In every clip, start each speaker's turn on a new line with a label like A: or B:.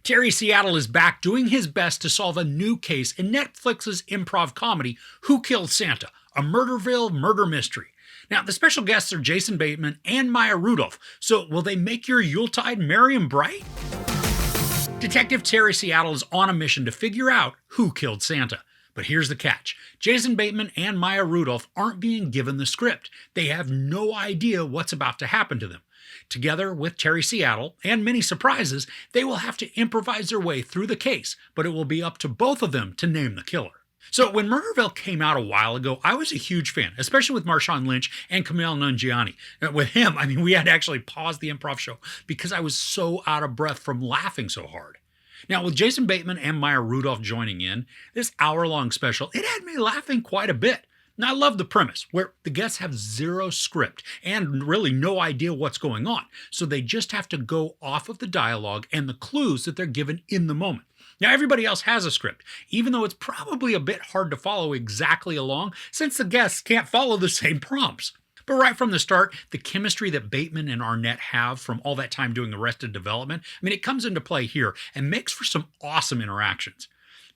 A: Terry Seattle is back doing his best to solve a new case in Netflix's improv comedy, Who Killed Santa? A Murderville Murder Mystery. Now, the special guests are Jason Bateman and Maya Rudolph, so will they make your Yuletide merry and bright? Detective Terry Seattle is on a mission to figure out who killed Santa. But here's the catch. Jason Bateman and Maya Rudolph aren't being given the script. They have no idea what's about to happen to them. Together with Terry Seattle and many surprises, they will have to improvise their way through the case, but it will be up to both of them to name the killer. So when Murderville came out a while ago, I was a huge fan, especially with Marshawn Lynch and Kumail Nanjiani. With him, we had to actually pause the improv show because I was so out of breath from laughing so hard. Now, with Jason Bateman and Maya Rudolph joining in, this hour-long special, it had me laughing quite a bit. Now, I love the premise, where the guests have zero script and really no idea what's going on, so they just have to go off of the dialogue and the clues that they're given in the moment. Now, everybody else has a script, even though it's probably a bit hard to follow exactly along since the guests can't follow the same prompts. But right from the start, the chemistry that Bateman and Arnett have from all that time doing Arrested Development, it comes into play here and makes for some awesome interactions.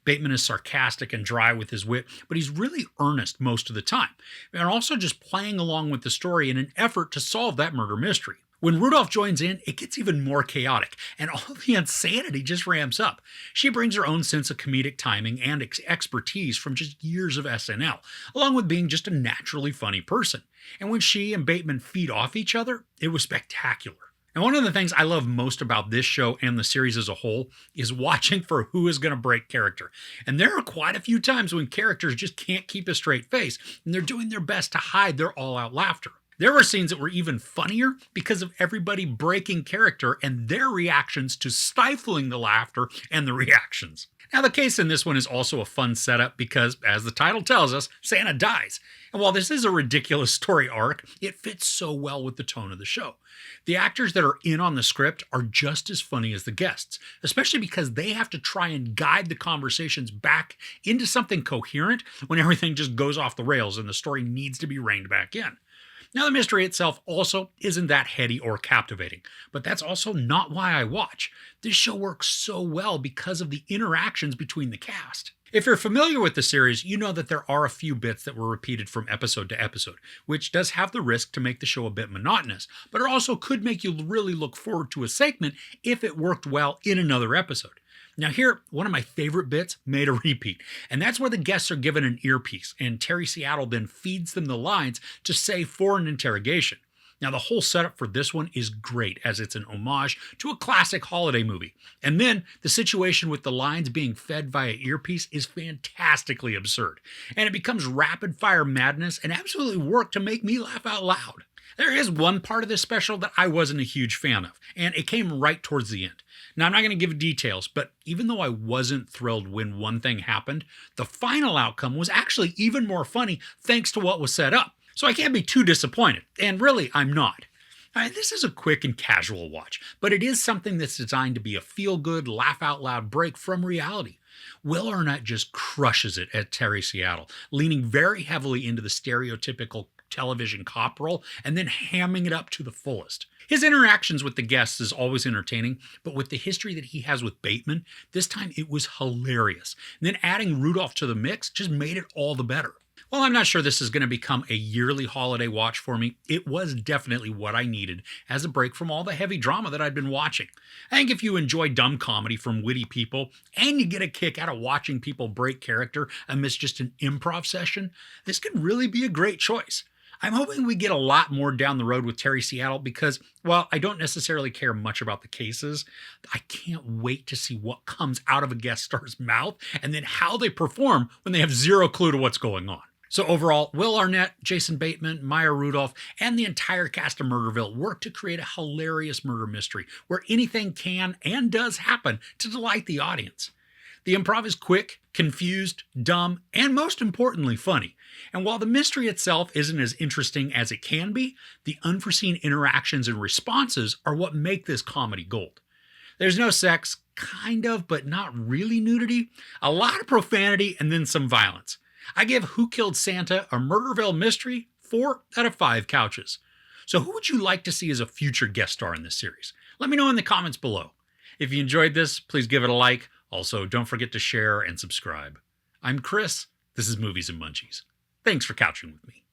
A: Bateman is sarcastic and dry with his wit, but he's really earnest most of the time, and also just playing along with the story in an effort to solve that murder mystery. When Rudolph joins in, it gets even more chaotic, and all the insanity just ramps up. She brings her own sense of comedic timing and expertise from just years of SNL, along with being just a naturally funny person. And when she and Bateman feed off each other, it was spectacular. And one of the things I love most about this show and the series as a whole is watching for who is going to break character. And there are quite a few times when characters just can't keep a straight face, and they're doing their best to hide their all-out laughter. There were scenes that were even funnier because of everybody breaking character and their reactions to stifling the laughter and the reactions. Now, the case in this one is also a fun setup because, as the title tells us, Santa dies. And while this is a ridiculous story arc, it fits so well with the tone of the show. The actors that are in on the script are just as funny as the guests, especially because they have to try and guide the conversations back into something coherent when everything just goes off the rails and the story needs to be reined back in. Now, the mystery itself also isn't that heady or captivating, but that's also not why I watch. This show works so well because of the interactions between the cast. If you're familiar with the series, you know that there are a few bits that were repeated from episode to episode, which does have the risk to make the show a bit monotonous, but it also could make you really look forward to a segment if it worked well in another episode. Now here, one of my favorite bits made a repeat, and that's where the guests are given an earpiece, and Terry Seattle then feeds them the lines to say for an interrogation. Now the whole setup for this one is great, as it's an homage to a classic holiday movie. And then the situation with the lines being fed via earpiece is fantastically absurd, and it becomes rapid-fire madness and absolutely worked to make me laugh out loud. There is one part of this special that I wasn't a huge fan of, and it came right towards the end. Now, I'm not going to give details, but even though I wasn't thrilled when one thing happened, the final outcome was actually even more funny thanks to what was set up. So I can't be too disappointed, and really, I'm not. This is a quick and casual watch, but it is something that's designed to be a feel-good, laugh-out-loud break from reality. Will Arnett just crushes it at Terry Seattle, leaning very heavily into the stereotypical television cop role and then hamming it up to the fullest. His interactions with the guests is always entertaining, but with the history that he has with Bateman, this time it was hilarious. And then adding Rudolph to the mix just made it all the better. While I'm not sure this is going to become a yearly holiday watch for me, it was definitely what I needed as a break from all the heavy drama that I'd been watching. I think if you enjoy dumb comedy from witty people, and you get a kick out of watching people break character amidst just an improv session, this could really be a great choice. I'm hoping we get a lot more down the road with Terry Seattle because, while I don't necessarily care much about the cases, I can't wait to see what comes out of a guest star's mouth and then how they perform when they have zero clue to what's going on. So overall, Will Arnett, Jason Bateman, Maya Rudolph, and the entire cast of Murderville work to create a hilarious murder mystery where anything can and does happen to delight the audience. The improv is quick, confused, dumb, and most importantly, funny. And while the mystery itself isn't as interesting as it can be, the unforeseen interactions and responses are what make this comedy gold. There's no sex, kind of, but not really nudity, a lot of profanity, and then some violence. I give Who Killed Santa? A Murderville Mystery 4 out of 5 couches. So who would you like to see as a future guest star in this series? Let me know in the comments below. If you enjoyed this, please give it a like. Also, don't forget to share and subscribe. I'm Chris. This is Movies and Munchies. Thanks for couching with me.